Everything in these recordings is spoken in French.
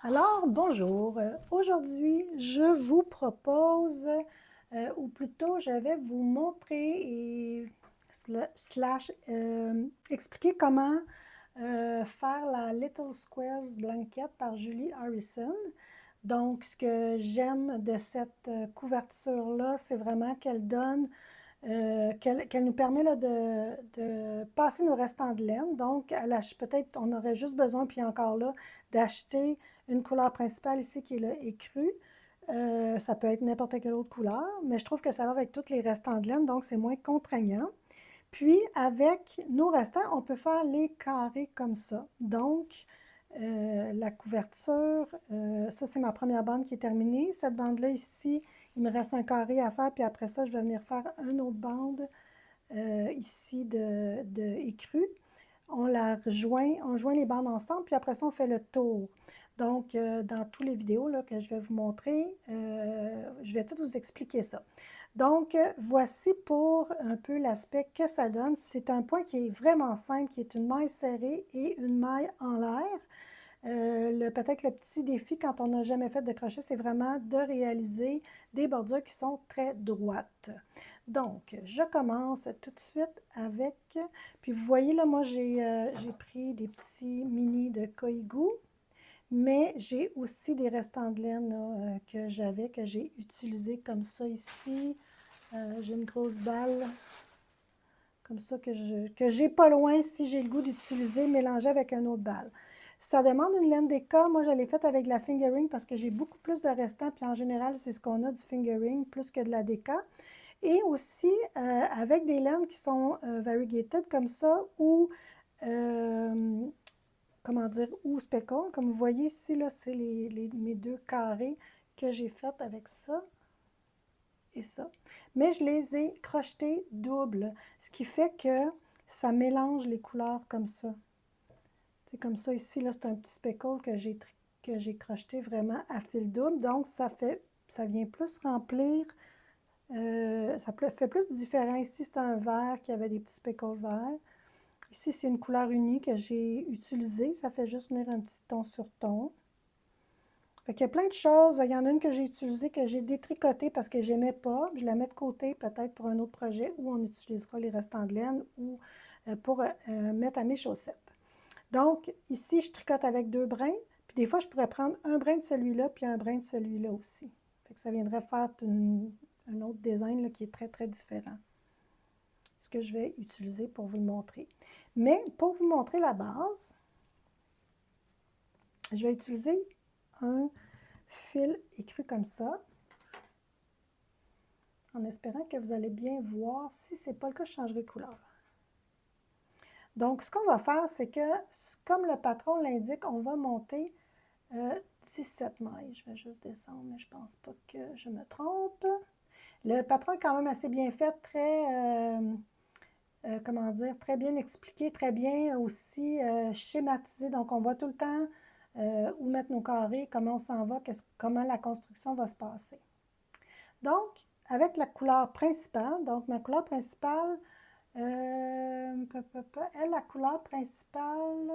Alors, bonjour. Aujourd'hui, je vous propose, ou plutôt, je vais vous montrer et slash expliquer comment faire la Little Squares Blanket par Julie Harrison. Donc, ce que j'aime de cette couverture-là, c'est vraiment qu'elle donne qu'elle nous permet là, de passer nos restants de laine. Donc, peut-être on aurait juste besoin, puis encore là, d'acheter une couleur principale ici qui est le écru. Ça peut être n'importe quelle autre couleur, mais je trouve que ça va avec tous les restants de laine, donc c'est moins contraignant. Puis, avec nos restants, on peut faire les carrés comme ça. Donc, la couverture, ça c'est ma première bande qui est terminée. Cette bande-là ici, il me reste un carré à faire, puis après ça, je vais venir faire une autre bande ici de écru. On joint les bandes ensemble, puis après ça, on fait le tour. Donc, dans toutes les vidéos là, que je vais vous montrer, je vais tout vous expliquer ça. Donc, voici pour un peu l'aspect que ça donne. C'est un point qui est vraiment simple, qui est une maille serrée et une maille en l'air. Peut-être le petit défi quand on n'a jamais fait de crochet, c'est vraiment de réaliser des bordures qui sont très droites. Donc, je commence tout de suite avec, puis vous voyez là, moi j'ai pris des petits mini de Koigu, mais j'ai aussi des restants de laine là, que j'ai utilisés comme ça ici. J'ai une grosse balle comme ça que j'ai pas loin si j'ai le goût d'utiliser, mélanger avec une autre balle. Ça demande une laine d'éca. Moi, je l'ai faite avec la fingering parce que j'ai beaucoup plus de restants. Puis en général, c'est ce qu'on a du fingering plus que de la déca. Et aussi avec des laines qui sont variegated comme ça ou, comment dire, ou speckle. Comme vous voyez ici, là, c'est mes deux carrés que j'ai fait avec ça et ça. Mais je les ai crochetés double, ce qui fait que ça mélange les couleurs comme ça. C'est comme ça ici, là, c'est un petit speckle que j'ai crocheté vraiment à fil double. Donc, ça vient plus remplir, ça fait plus différent. Ici, c'est un vert qui avait des petits speckles verts. Ici, c'est une couleur unie que j'ai utilisée. Ça fait juste venir un petit ton sur ton. Fait qu'il y a plein de choses. Il y en a une que j'ai utilisée, que j'ai détricotée parce que j'aimais pas. Je la mets de côté peut-être pour un autre projet où on utilisera les restants de laine ou pour mettre à mes chaussettes. Donc, ici, je tricote avec deux brins. Puis des fois, je pourrais prendre un brin de celui-là puis un brin de celui-là aussi. Fait que ça viendrait faire un autre design là, qui est très, très différent. Ce que je vais utiliser pour vous le montrer. Mais pour vous montrer la base, je vais utiliser un fil écru comme ça, en espérant que vous allez bien voir. Si ce n'est pas le cas, je changerai de couleur. Donc, ce qu'on va faire, c'est que, comme le patron l'indique, on va monter 17 mailles. Je vais juste descendre, mais je ne pense pas que je me trompe. Le patron est quand même assez bien fait, comment dire, très bien expliqué, très bien aussi schématisé. Donc, on voit tout le temps où mettre nos carrés, comment on s'en va, comment la construction va se passer. Donc, avec la couleur principale, donc ma couleur principale, la couleur principale,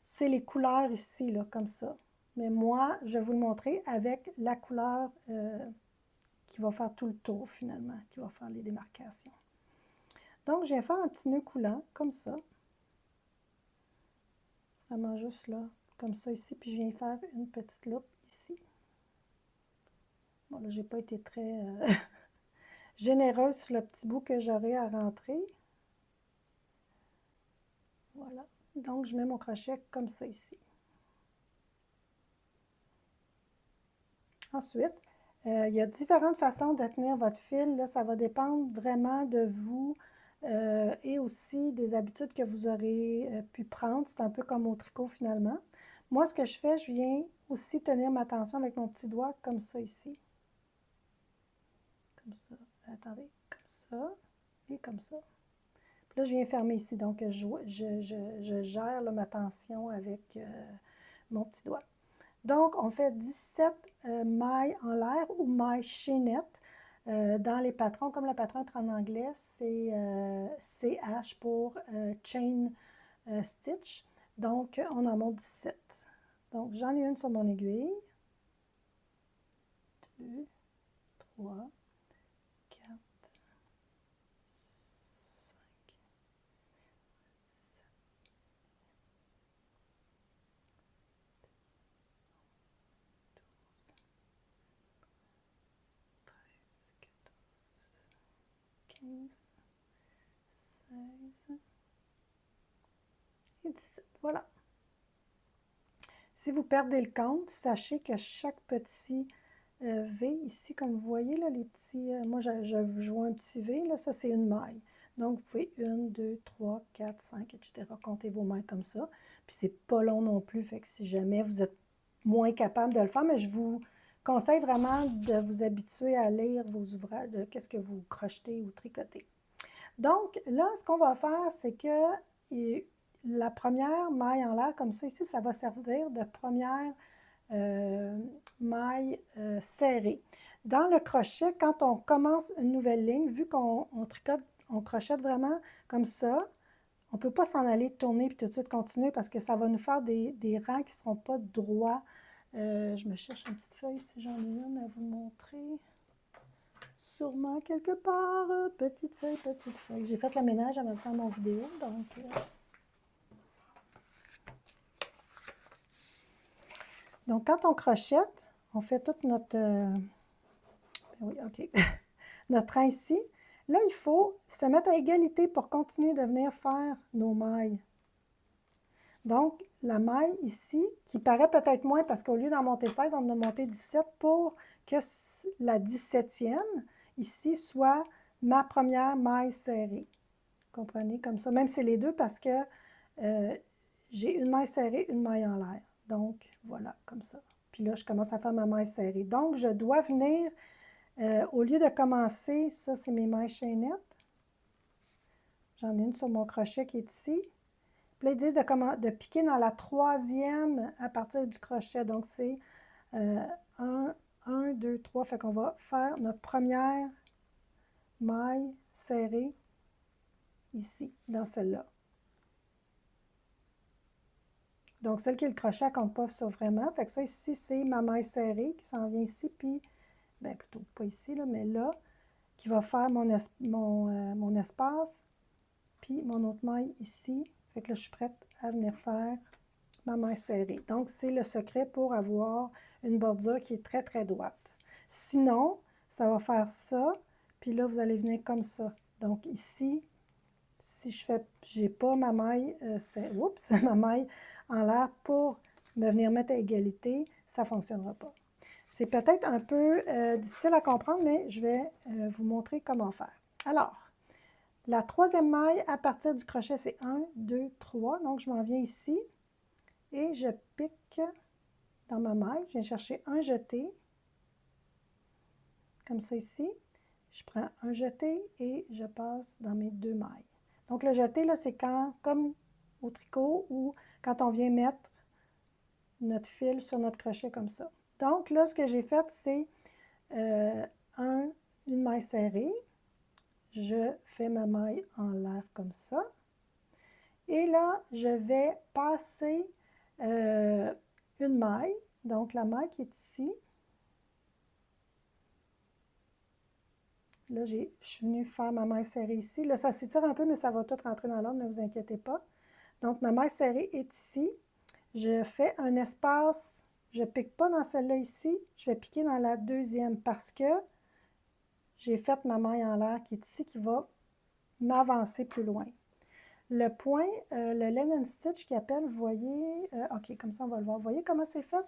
c'est les couleurs ici, là, comme ça. Mais moi, je vais vous le montrer avec la couleur qui va faire tout le tour, finalement, qui va faire les démarcations. Donc, je viens faire un petit nœud coulant, comme ça. Vraiment juste là, comme ça ici, puis je viens faire une petite loupe ici. Bon, là, j'ai pas été très généreuse sur le petit bout que j'aurai à rentrer. Voilà. Donc, je mets mon crochet comme ça ici. Ensuite, il y a différentes façons de tenir votre fil. Là, ça va dépendre vraiment de vous et aussi des habitudes que vous aurez pu prendre. C'est un peu comme au tricot finalement. Moi, ce que je fais, je viens aussi tenir ma tension avec mon petit doigt comme ça ici. Comme ça. Attendez, comme ça et comme ça. Puis là, je viens fermer ici. Donc, je gère là, ma tension avec mon petit doigt. Donc, on fait 17 mailles en l'air ou mailles chaînettes. Dans les patrons, comme le patron est en anglais, c'est CH pour Chain Stitch. Donc, on en monte 17. Donc, j'en ai une sur mon aiguille. 2, 3, 4, 5, 7, 13, 14, 15, 16 et 17. Voilà. Si vous perdez le compte, sachez que chaque petit V ici, comme vous voyez, là, les petits, moi je vois un petit V, là, ça c'est une maille. Donc vous pouvez 1, 2, 3, 4, 5, etc. Comptez vos mailles comme ça. Puis c'est pas long non plus, fait que si jamais vous êtes moins capable de le faire, mais je vous conseille vraiment de vous habituer à lire vos ouvrages, de qu'est-ce que vous crochetez ou tricotez. Donc là, ce qu'on va faire, c'est que la première maille en l'air, comme ça ici, ça va servir de première maille serrée. Dans le crochet, quand on commence une nouvelle ligne, vu qu'on tricote, on crochette vraiment comme ça, on ne peut pas s'en aller tourner puis tout de suite continuer parce que ça va nous faire des rangs qui ne seront pas droits. Je me cherche une petite feuille si j'en ai une à vous montrer. Sûrement quelque part. Petite feuille, petite feuille. J'ai fait le ménage avant de faire mon vidéo, donc... Donc, quand on crochette, on fait toute notre... oui, OK. Notre rang ici. Là, il faut se mettre à égalité pour continuer de venir faire nos mailles. Donc, la maille ici, qui paraît peut-être moins parce qu'au lieu d'en monter 16, on en a monté 17 pour que la 17e, ici, soit ma première maille serrée. Vous comprenez? Comme ça. Même si c'est les deux parce que j'ai une maille serrée, une maille en l'air. Donc, voilà, comme ça. Puis là, je commence à faire ma maille serrée. Donc, je dois venir, au lieu de commencer, ça, c'est mes mailles chaînettes. J'en ai une sur mon crochet qui est ici. Puis là, ils disent de piquer dans la troisième à partir du crochet. Donc, c'est 1, 2, 3. Fait qu'on va faire notre première maille serrée ici, dans celle-là. Donc, celle qui est le crochet, elle ne compte pas ça vraiment. Fait que ça, ici, c'est ma maille serrée qui s'en vient ici, puis, bien, plutôt pas ici, là, mais là, qui va faire mon espace, puis mon autre maille ici. Fait que là, je suis prête à venir faire ma maille serrée. Donc, c'est le secret pour avoir une bordure qui est très, très droite. Sinon, ça va faire ça, puis là, vous allez venir comme ça. Donc, ici, si je fais, j'ai pas ma maille, oups, ma maille en l'air pour me venir mettre à égalité, ça ne fonctionnera pas. C'est peut-être un peu difficile à comprendre, mais je vais vous montrer comment faire. Alors, la troisième maille à partir du crochet, c'est 1, 2, 3. Donc, je m'en viens ici et je pique dans ma maille. Je viens chercher un jeté, comme ça ici. Je prends un jeté et je passe dans mes deux mailles. Donc, le jeté, là, c'est quand, comme au tricot ou quand on vient mettre notre fil sur notre crochet comme ça. Donc, là, ce que j'ai fait, c'est une maille serrée. Je fais ma maille en l'air comme ça. Et là, je vais passer une maille. Donc, la maille qui est ici. Là, je suis venue faire ma maille serrée ici. Là, ça s'étire un peu, mais ça va tout rentrer dans l'ordre, ne vous inquiétez pas. Donc, ma maille serrée est ici. Je fais un espace, je ne pique pas dans celle-là ici, je vais piquer dans la deuxième parce que j'ai fait ma maille en l'air qui est ici, qui va m'avancer plus loin. Le point, le len and stitch qui appelle, vous voyez, OK, comme ça on va le voir. Vous voyez comment c'est fait?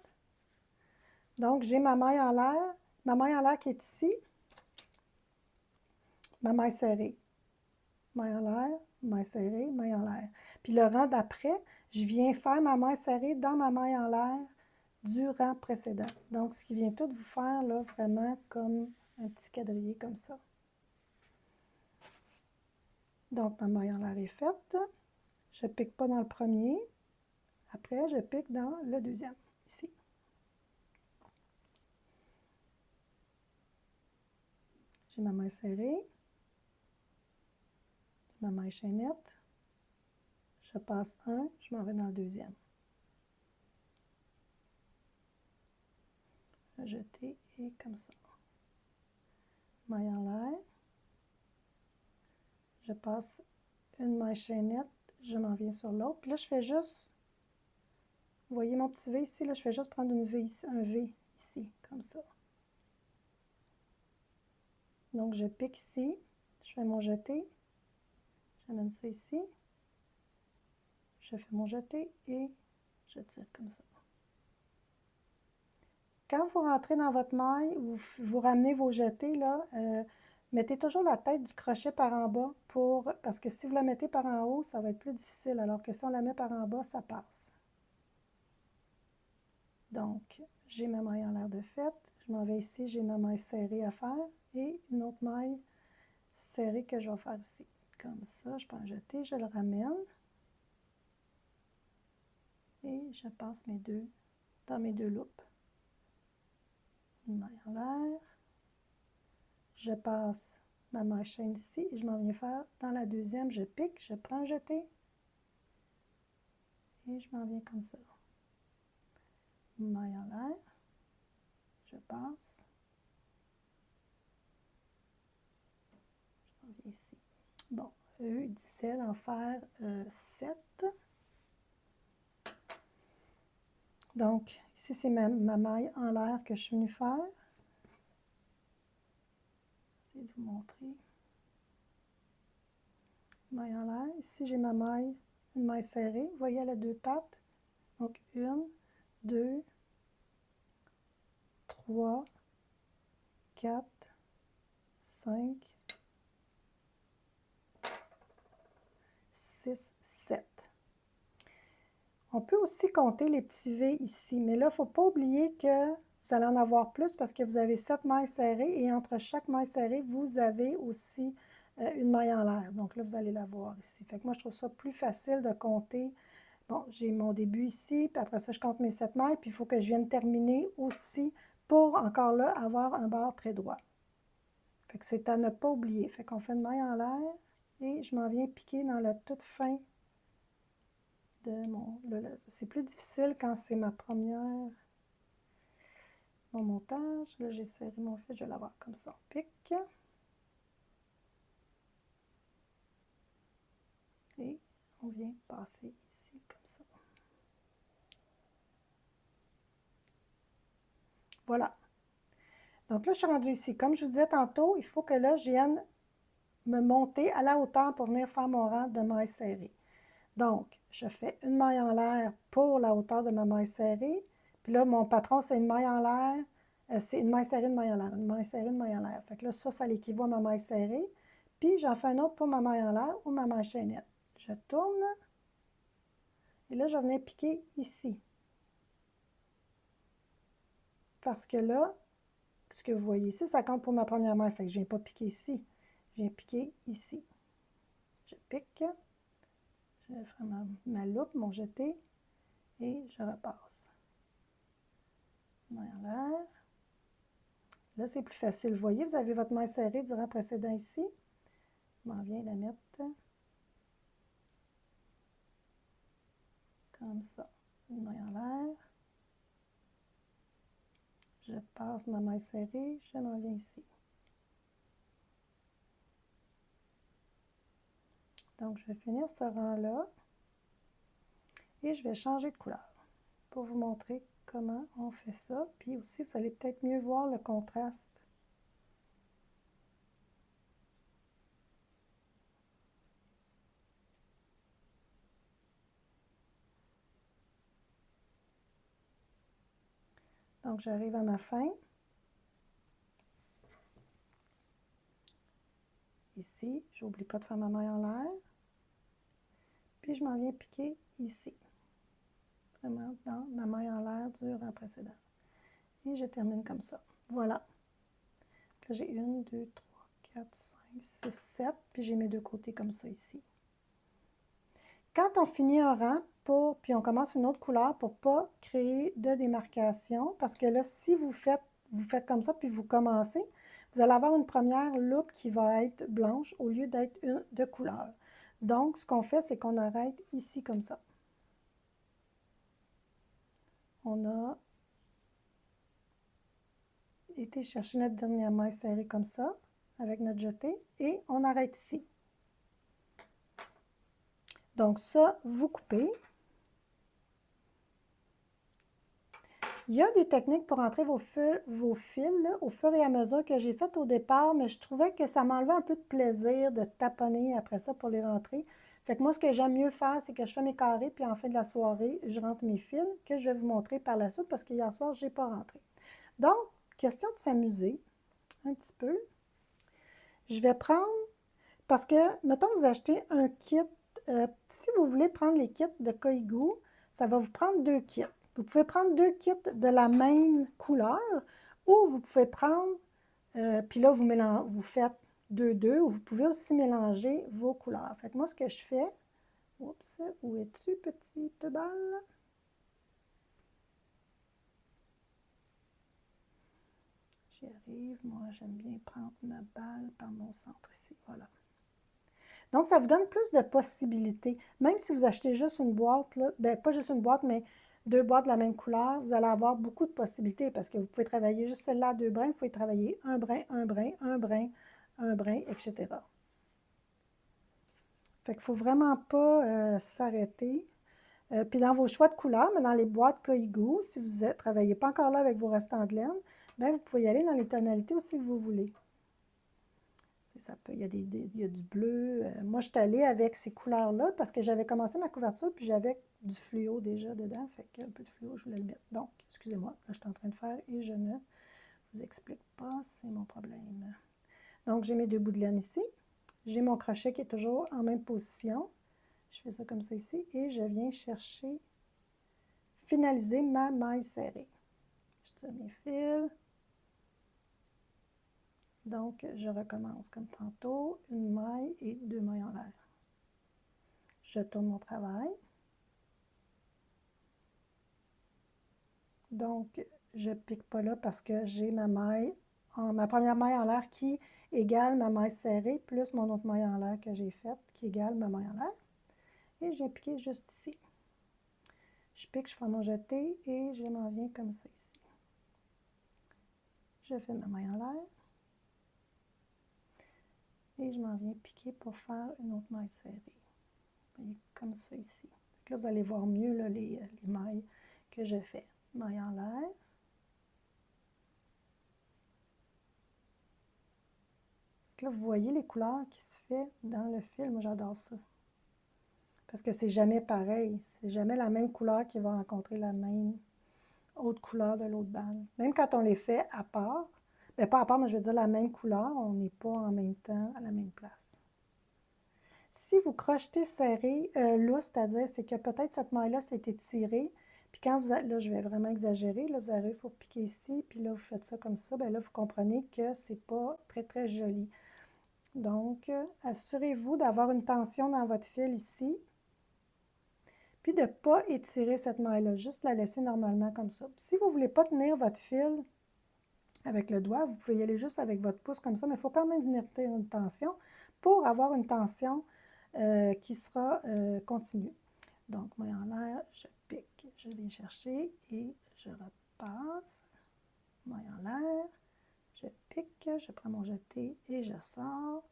Donc, j'ai ma maille en l'air qui est ici, ma maille serrée. Maille en l'air, maille serrée, maille en l'air. Puis le rang d'après, je viens faire ma maille serrée dans ma maille en l'air du rang précédent. Donc, ce qui vient tout vous faire, là, vraiment comme un petit quadrillé comme ça. Donc, ma maille en l'air est faite. Je ne pique pas dans le premier. Après, je pique dans le deuxième, ici. J'ai ma maille serrée. Ma maille chaînette. Je passe un, je m'en vais dans le deuxième. jeter et comme ça. Maille en l'air. Je passe une maille chaînette, je m'en viens sur l'autre. Puis là, je fais juste, vous voyez mon petit V ici, là, je fais juste prendre une V ici, un V ici, comme ça. Donc, je pique ici, je fais mon jeté, j'amène ça ici, je fais mon jeté et je tire comme ça. Quand vous rentrez dans votre maille, vous ramenez vos jetés, là, mettez toujours la tête du crochet par en bas parce que si vous la mettez par en haut, ça va être plus difficile, alors que si on la met par en bas, ça passe. Donc, j'ai ma maille en l'air de fait, je m'en vais ici, j'ai ma maille serrée à faire et une autre maille serrée que je vais faire ici. Comme ça, je prends un jeté, je le ramène et je passe dans mes deux loupes. Une maille en l'air, je passe ma maille chaîne ici et je m'en viens faire dans la deuxième, je pique, je prends un jeté et je m'en viens comme ça. Une maille en l'air, je passe, je m'en viens ici. Bon, eux, ils disaient d'en faire 7. Donc, ici, c'est ma maille en l'air que je suis venue faire. Je vais essayer de vous montrer. Maille en l'air. Ici, j'ai ma maille, une maille serrée. Vous voyez, elle a deux pattes. Donc, 1, 2, 3, 4, 5, 6, 7. On peut aussi compter les petits V ici, mais là, il ne faut pas oublier que vous allez en avoir plus parce que vous avez 7 mailles serrées et entre chaque maille serrée, vous avez aussi une maille en l'air. Donc là, vous allez la voir ici. Fait que moi, je trouve ça plus facile de compter. Bon, j'ai mon début ici, puis après ça, je compte mes 7 mailles, puis il faut que je vienne terminer aussi pour, encore là, avoir un bord très droit. Fait que c'est à ne pas oublier. Fait qu'on fait une maille en l'air et je m'en viens piquer dans la toute fin de c'est plus difficile quand c'est mon montage. Là, j'ai serré mon fil, je vais l'avoir comme ça. On pique. Et on vient passer ici comme ça. Voilà. Donc là, je suis rendue ici. Comme je vous disais tantôt, il faut que là, je vienne me monter à la hauteur pour venir faire mon rang de mailles serrées. Donc, je fais une maille en l'air pour la hauteur de ma maille serrée. Puis là, mon patron, c'est une maille en l'air. C'est une maille serrée, une maille en l'air. Une maille serrée, une maille en l'air. Fait que là, ça l'équivaut à ma maille serrée. Puis, j'en fais un autre pour ma maille en l'air ou ma maille chaînette. Je tourne. Et là, je vais venir piquer ici. Parce que là, ce que vous voyez ici, ça compte pour ma première maille. Fait que je ne viens pas piquer ici. Je viens piquer ici. Je pique. Je fais ma loupe, mon jeté. Et je repasse. Maille en l'air. Là, c'est plus facile. Vous voyez, vous avez votre maille serrée du rang précédent ici. Je m'en viens la mettre comme ça. Une maille en l'air. Je passe ma maille serrée, je m'en viens ici. Donc, je vais finir ce rang-là et je vais changer de couleur pour vous montrer comment on fait ça. Puis aussi, vous allez peut-être mieux voir le contraste. Donc, j'arrive à ma fin. Ici, j'oublie pas de faire ma maille en l'air. Puis, je m'en viens piquer ici. Vraiment dans ma maille en l'air du rang précédent. Et je termine comme ça. Voilà. Là, j'ai 1, 2, 3, 4, 5, 6, 7. Puis, j'ai mes deux côtés comme ça ici. Quand on finit un rang, puis on commence une autre couleur pour ne pas créer de démarcation, parce que là, si vous faites comme ça, puis vous commencez, vous allez avoir une première loupe qui va être blanche au lieu d'être une de couleur. Donc, ce qu'on fait, c'est qu'on arrête ici comme ça. On a été chercher notre dernière maille serrée comme ça, avec notre jeté, et on arrête ici. Donc ça, vous coupez. Il y a des techniques pour entrer vos fils là, au fur et à mesure que j'ai fait au départ, mais je trouvais que ça m'enlevait un peu de plaisir de taponner après ça pour les rentrer. Fait que moi, ce que j'aime mieux faire, c'est que je fais mes carrés, puis en fin de la soirée, je rentre mes fils, que je vais vous montrer par la suite, parce qu'hier soir, je n'ai pas rentré. Donc, question de s'amuser un petit peu. Je vais prendre, parce que, mettons, vous achetez un kit, si vous voulez prendre les kits de Koigu, ça va vous prendre 2 kits. Vous pouvez prendre 2 kits de la même couleur, ou vous pouvez prendre, puis là, vous faites 2-2, ou vous pouvez aussi mélanger vos couleurs. Fait que moi, ce que je fais, oups, où es-tu, petite balle? J'y arrive, moi, j'aime bien prendre ma balle par mon centre ici, voilà. Donc, ça vous donne plus de possibilités. Même si vous achetez juste une boîte, là, ben, pas juste une boîte, mais 2 boîtes de la même couleur, vous allez avoir beaucoup de possibilités parce que vous pouvez travailler juste celle-là à 2 brins, vous pouvez travailler un brin, un brin, un brin, un brin, etc. Fait qu'il ne faut vraiment pas s'arrêter. Puis dans vos choix de couleurs, mais dans les boîtes Koigu, si vous ne travaillez pas encore là avec vos restants de laine, bien, vous pouvez y aller dans les tonalités aussi que vous voulez. Ça peut, il y a du bleu. Moi, je suis allée avec ces couleurs-là parce que j'avais commencé ma couverture puis j'avais du fluo déjà dedans. Fait qu'un peu de fluo, je voulais le mettre. Donc, excusez-moi, là, je suis en train de faire et je ne vous explique pas, c'est mon problème. Donc, j'ai mes 2 bouts de laine ici. J'ai mon crochet qui est toujours en même position. Je fais ça comme ça ici et je viens chercher, finaliser ma maille serrée. Je tire mes fils. Donc, je recommence comme tantôt, une maille et 2 mailles en l'air. Je tourne mon travail. Donc, je ne pique pas là parce que j'ai ma maille, ma première maille en l'air qui égale ma maille serrée, plus mon autre maille en l'air que j'ai faite qui égale ma maille en l'air. Et je viens piquer juste ici. Je pique, je fais mon jeté et je m'en viens comme ça ici. Je fais ma maille en l'air. Et je m'en viens piquer pour faire une autre maille serrée. Vous voyez, comme ça ici. Là, vous allez voir mieux là, les mailles que je fais. Maille en l'air. Là, vous voyez les couleurs qui se fait dans le fil. Moi, j'adore ça. Parce que c'est jamais pareil. C'est jamais la même couleur qui va rencontrer la même autre couleur de l'autre balle. Même quand on les fait à part, bien pas à part, mais je veux dire la même couleur, on n'est pas en même temps à la même place. Si vous crochetez serré, lousse, c'est-à-dire c'est que peut-être cette maille-là s'est étirée, puis quand vous, là je vais vraiment exagérer, là vous arrivez pour piquer ici, puis là vous faites ça comme ça, bien là vous comprenez que c'est pas très très joli. Donc, assurez-vous d'avoir une tension dans votre fil ici, puis de ne pas étirer cette maille-là, juste la laisser normalement comme ça. Si vous ne voulez pas tenir votre fil avec le doigt, vous pouvez y aller juste avec votre pouce comme ça, mais il faut quand même venir tenir une tension pour avoir une tension qui sera continue. Donc, maille en l'air, je pique, je viens chercher et je repasse. Maille en l'air, je pique, je prends mon jeté et je sors.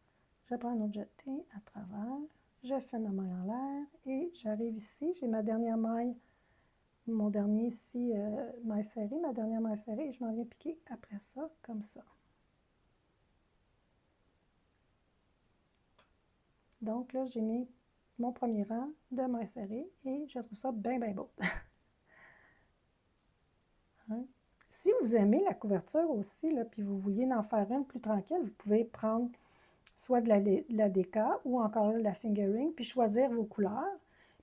Je prends un autre jeté à travers. Je fais ma maille en l'air et j'arrive ici. J'ai ma dernière maille, mon dernier ici, maille serrée, ma dernière maille serrée et je m'en viens piquer après ça, comme ça. Donc là, j'ai mis mon premier rang de mailles serrées et je trouve ça bien, bien beau. Hein? Si vous aimez la couverture aussi, là, puis vous vouliez en faire une plus tranquille, vous pouvez prendre soit de la déca ou encore là, de la fingering, puis choisir vos couleurs.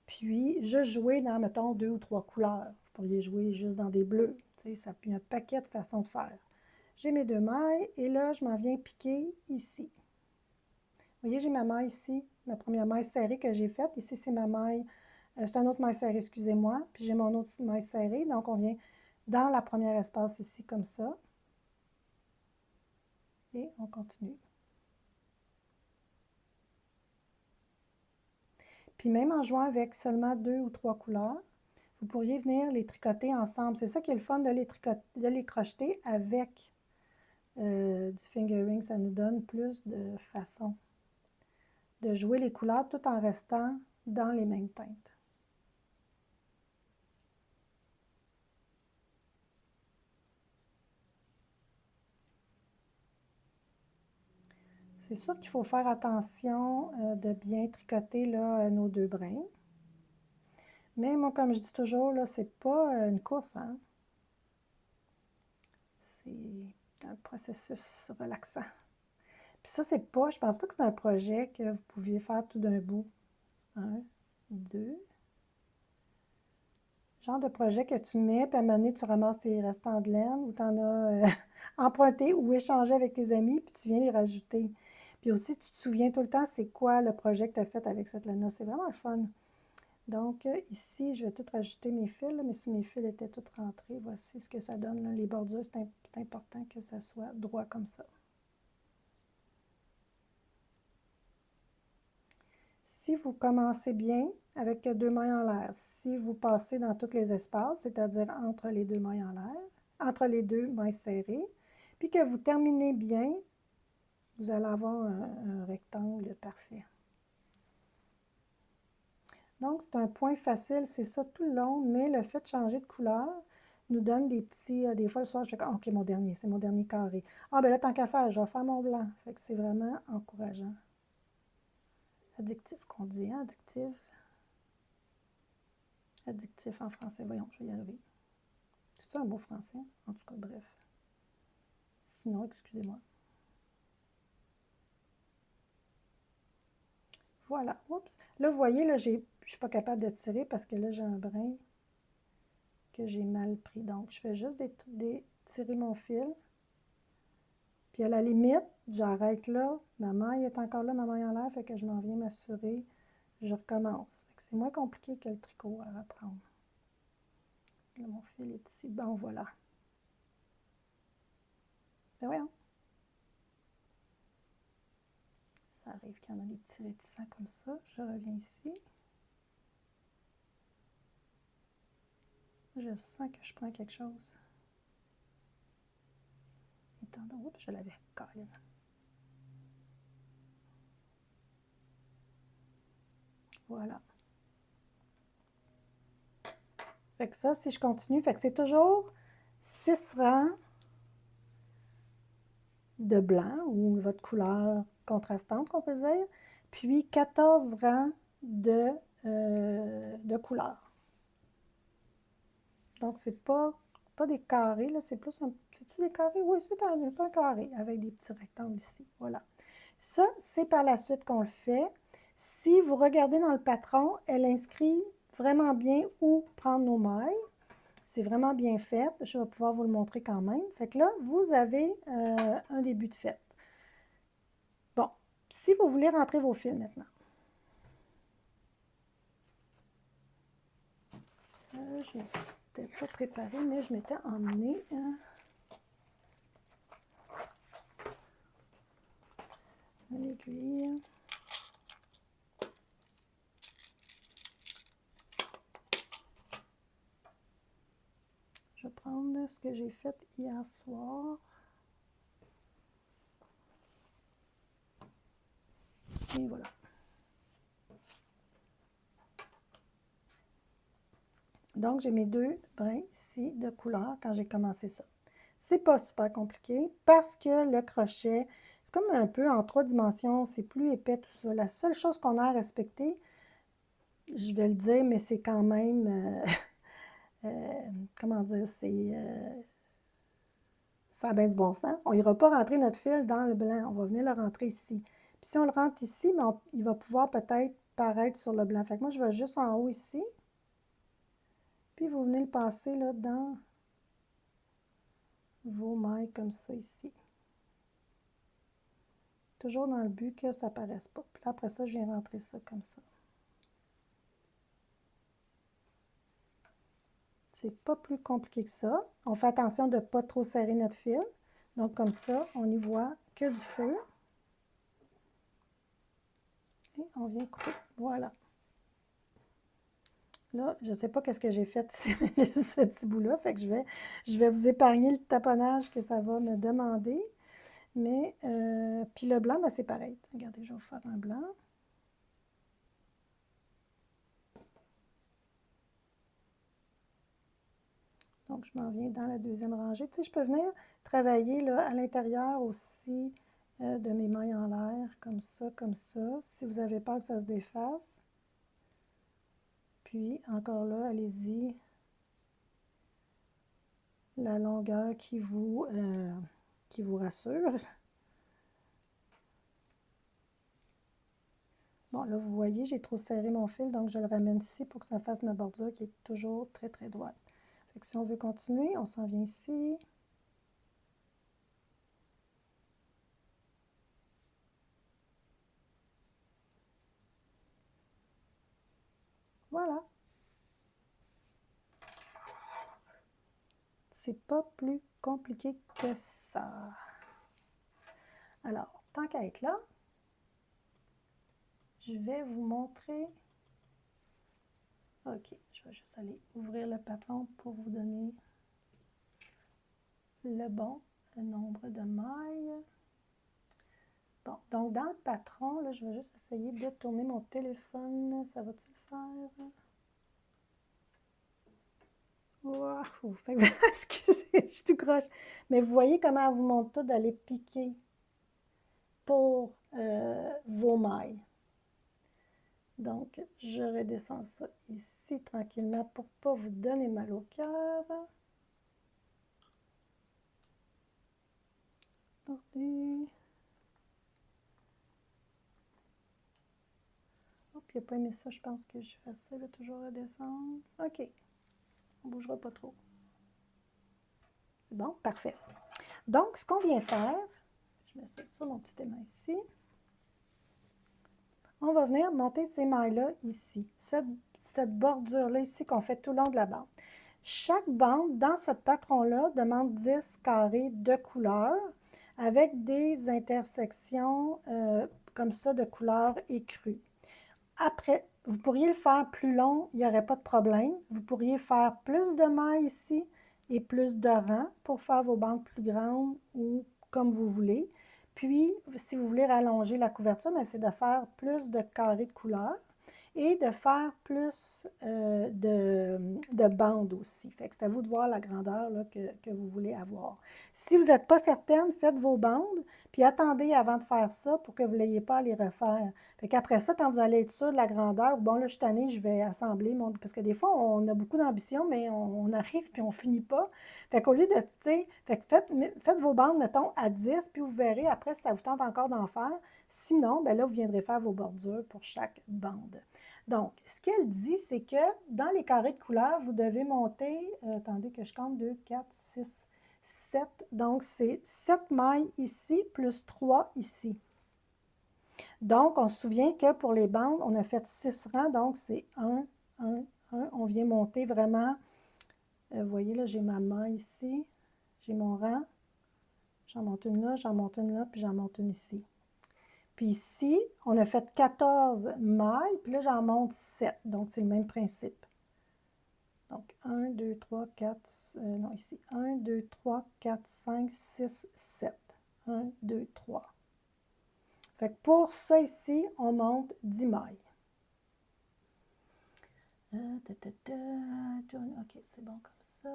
Puis, je jouais dans, mettons, 2 ou 3 couleurs. Vous pourriez jouer juste dans des bleus. Ça puis un paquet de façons de faire. J'ai mes 2 mailles et là, je m'en viens piquer ici. Vous voyez, j'ai ma maille ici, ma première maille serrée que j'ai faite. Ici, c'est ma maille, c'est un autre maille serrée, excusez-moi. Puis j'ai mon autre maille serrée. Donc, on vient dans la première espace ici, comme ça. Et on continue. Puis même en jouant avec seulement 2 ou 3 couleurs, vous pourriez venir les tricoter ensemble. C'est ça qui est le fun de les crocheter avec du fingering, ça nous donne plus de façons de jouer les couleurs tout en restant dans les mêmes teintes. C'est sûr qu'il faut faire attention de bien tricoter là, nos deux brins. Mais moi, comme je dis toujours, là, c'est pas une course, hein? C'est un processus relaxant. Puis ça, c'est pas, je pense pas que c'est un projet que vous pouviez faire tout d'un bout. 1, 2. Genre de projet que tu mets, puis à un moment donné, tu ramasses tes restants de laine ou tu en as emprunté ou échangé avec tes amis, puis tu viens les rajouter. Puis aussi, tu te souviens tout le temps c'est quoi le projet que tu as fait avec cette laine-là. C'est vraiment le fun. Donc, ici, je vais tout rajouter mes fils, là, mais si mes fils étaient tous rentrés, voici ce que ça donne, là. Les bordures, c'est important que ça soit droit comme ça. Si vous commencez bien avec 2 mailles en l'air, si vous passez dans tous les espaces, c'est-à-dire entre les 2 mailles en l'air, entre les 2 mailles serrées, puis que vous terminez bien, vous allez avoir un rectangle parfait. Donc, c'est un point facile, c'est ça tout le long, mais le fait de changer de couleur nous donne des petits... des fois, le soir, je fais OK, mon dernier, c'est mon dernier carré. Ah, ben là, tant qu'à faire, je vais faire mon blanc. Fait que c'est vraiment encourageant. Addictif qu'on dit, hein? Addictif. Addictif en français. Voyons, je vais y arriver. C'est un mot français? En tout cas, bref. Sinon, excusez-moi. Voilà. Oups. Là, vous voyez, là, je ne suis pas capable de tirer parce que là, j'ai un brin que j'ai mal pris. Donc, je fais juste tirer mon fil. Puis à la limite, j'arrête là. Ma maille est encore là, ma maille en l'air, fait que je m'en viens m'assurer. Je recommence. C'est moins compliqué que le tricot à reprendre. Là, mon fil est ici. Bon, voilà. Ben voyons. Ça arrive qu'il y en a des petits réticents comme ça. Je reviens ici. Je sens que je prends quelque chose. Attends, oups, je l'avais. Colin. Voilà. Fait que ça, si je continue, fait que c'est toujours 6 rangs de blanc ou votre couleur contrastante qu'on peut dire, puis 14 rangs de couleurs. Donc, c'est pas des carrés, là, c'est plus un... C'est-tu des carrés? Oui, c'est un carré avec des petits rectangles ici. Voilà. Ça, c'est par la suite qu'on le fait. Si vous regardez dans le patron, elle inscrit vraiment bien où prendre nos mailles. C'est vraiment bien fait. Je vais pouvoir vous le montrer quand même. Fait que là, vous avez un début de fête. Bon, si vous voulez rentrer vos fils maintenant. Je n'étais pas préparée, mais je m'étais emmenée l'aiguille. Je vais prendre ce que j'ai fait hier soir. Et voilà. Donc, j'ai mes 2 brins ici de couleur quand j'ai commencé ça. C'est pas super compliqué parce que le crochet, c'est comme un peu en 3 dimensions, c'est plus épais tout ça. La seule chose qu'on a à respecter, je vais le dire, mais c'est quand même, comment dire, ça a bien du bon sens. On n'ira pas rentrer notre fil dans le blanc, on va venir le rentrer ici. Puis si on le rentre ici, ben il va pouvoir peut-être paraître sur le blanc. Fait que moi, je vais juste en haut ici. Puis vous venez le passer là dans vos mailles comme ça ici. Toujours dans le but que ça ne paraisse pas. Puis là, après ça, je viens rentrer ça comme ça. C'est pas plus compliqué que ça. On fait attention de ne pas trop serrer notre fil. Donc comme ça, on n'y voit que du feu. Et on vient couper. Voilà. Là, je ne sais pas qu'est-ce que j'ai fait ici, mais j'ai ce petit bout-là. Fait que je vais vous épargner le taponnage que ça va me demander. Mais, puis le blanc, ben, c'est pareil. Regardez, je vais vous faire un blanc. Donc, je m'en viens dans la deuxième rangée. Tu sais, je peux venir travailler là, à l'intérieur aussi de mes mailles en l'air, comme ça, si vous avez peur que ça se défasse. Puis, encore là, allez-y. La longueur qui vous rassure. Bon, là, vous voyez, j'ai trop serré mon fil, donc je le ramène ici pour que ça fasse ma bordure qui est toujours très, très droite. Fait que si on veut continuer, on s'en vient ici. Voilà. C'est pas plus compliqué que ça. Alors, tant qu'à être là, je vais vous montrer. OK, je vais juste aller ouvrir le patron pour vous donner le bon nombre de mailles. Bon, donc dans le patron, là, je vais juste essayer de tourner mon téléphone. Ça va-tu le faire? Wow! Fait que, excusez, je suis tout croche. Mais vous voyez comment elle vous montre tout d'aller piquer pour vos mailles. Donc, je redescends ça ici tranquillement pour ne pas vous donner mal au cœur. Attendez. Hop, il n'a pas aimé ça, je pense que je fais ça, là, toujours redescendre. OK. On ne bougera pas trop. C'est bon? Parfait. Donc, ce qu'on vient faire, je mets ça sur mon petit aimant ici. On va venir monter ces mailles-là ici. Cette bordure-là ici qu'on fait tout le long de la bande. Chaque bande dans ce patron-là demande 10 carrés de couleur avec des intersections comme ça de couleurs écrues. Après, vous pourriez le faire plus long, il n'y aurait pas de problème. Vous pourriez faire plus de mailles ici et plus de rangs pour faire vos bandes plus grandes ou comme vous voulez. Puis, si vous voulez rallonger la couverture, c'est de faire plus de carrés de couleur et de faire plus de bandes aussi. Fait que c'est à vous de voir la grandeur là, que vous voulez avoir. Si vous n'êtes pas certaine, faites vos bandes, puis attendez avant de faire ça pour que vous n'ayez pas à les refaire. Fait qu'après ça, quand vous allez être sûr de la grandeur, bon là, je suis tannée, je vais assembler mon... Parce que des fois, on a beaucoup d'ambition, mais on arrive puis on finit pas. Fait qu'au lieu de, tu sais, faites vos bandes, mettons, à 10, puis vous verrez après si ça vous tente encore d'en faire. Sinon, ben là, vous viendrez faire vos bordures pour chaque bande. Donc, ce qu'elle dit, c'est que dans les carrés de couleur, vous devez monter, attendez que je compte, 2, 4, 6, 7. Donc, c'est 7 mailles ici, plus 3 ici. Donc, on se souvient que pour les bandes, on a fait 6 rangs, donc c'est 1, 1, 1. On vient monter vraiment, vous voyez là, j'ai ma maille ici, j'ai mon rang, j'en monte une là, j'en monte une là, puis j'en monte une ici. Puis ici, on a fait 14 mailles, puis là, j'en monte 7. Donc, c'est le même principe. Donc, 1, 2, 3, 4, non, ici. 1, 2, 3, 4, 5, 6, 7. 1, 2, 3. Fait que pour ça ici, on monte 10 mailles. OK, c'est bon comme ça.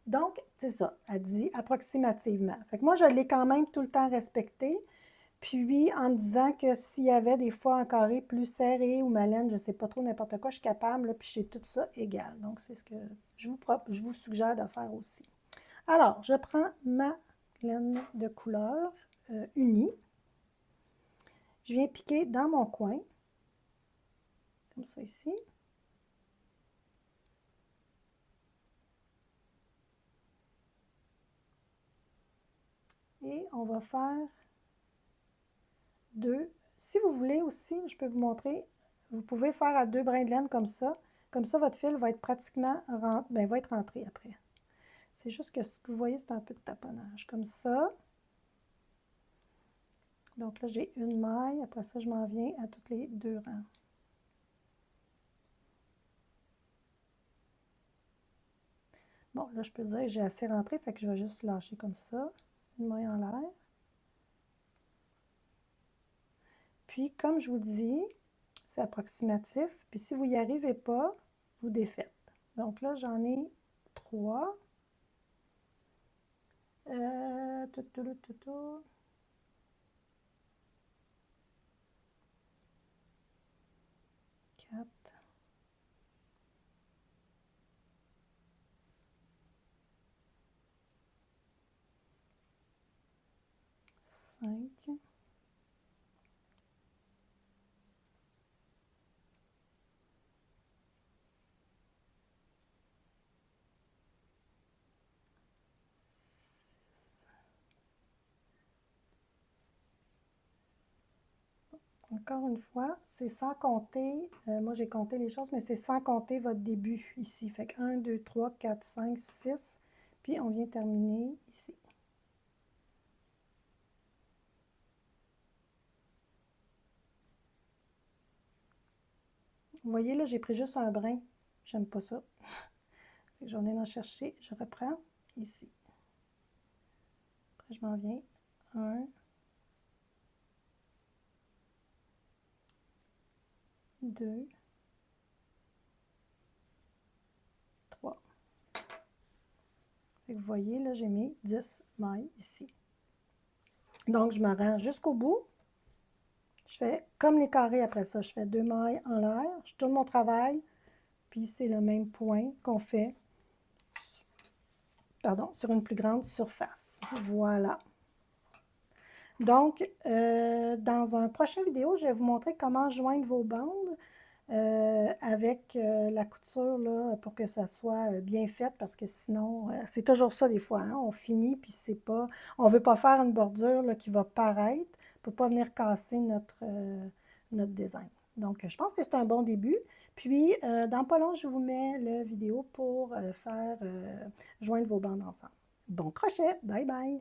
Donc, c'est ça, elle dit approximativement. Fait que moi, je l'ai quand même tout le temps respecté. Puis, en me disant que s'il y avait des fois un carré plus serré ou ma laine, je ne sais pas trop, n'importe quoi, je suis capable, là, puis j'ai tout ça égal. Donc, c'est ce que je vous suggère de faire aussi. Alors, je prends ma laine de couleur unie. Je viens piquer dans mon coin, comme ça ici. Et on va faire 2. Si vous voulez aussi, je peux vous montrer, vous pouvez faire à 2 brins de laine comme ça. Comme ça, votre fil va être pratiquement va être rentré après. C'est juste que ce que vous voyez, c'est un peu de taponnage. Comme ça. Donc là, j'ai une maille. Après ça, je m'en viens à tous les 2 rangs. Bon, là, je peux dire que j'ai assez rentré, fait que je vais juste lâcher comme ça, une main en l'air. Puis, comme je vous dis, c'est approximatif. Puis, si vous n'y arrivez pas, vous défaites. Donc là, j'en ai 3. Tout, tout, tout, tout, tout. 4. 5. 6. Encore une fois, c'est sans compter, moi j'ai compté les choses, mais c'est sans compter votre début ici. Fait que 1, 2, 3, 4, 5, 6, puis on vient terminer ici. Vous voyez, là, j'ai pris juste un brin. J'aime pas ça. J'en ai d'en chercher. Je reprends ici. Après, je m'en viens. 1, 2, 3. Fait que vous voyez, là, j'ai mis 10 mailles ici. Donc, je me rends jusqu'au bout. Je fais comme les carrés après ça. Je fais 2 mailles en l'air. Je tourne mon travail. Puis, c'est le même point qu'on fait sur une plus grande surface. Voilà. Donc, dans un prochain vidéo, je vais vous montrer comment joindre vos bandes avec la couture là, pour que ça soit bien fait, parce que sinon, c'est toujours ça des fois, hein, on finit, puis c'est pas, on ne veut pas faire une bordure là, qui va paraître pour ne pas venir casser notre design. Donc, je pense que c'est un bon début. Puis, dans pas long, je vous mets la vidéo pour faire joindre vos bandes ensemble. Bon crochet! Bye bye!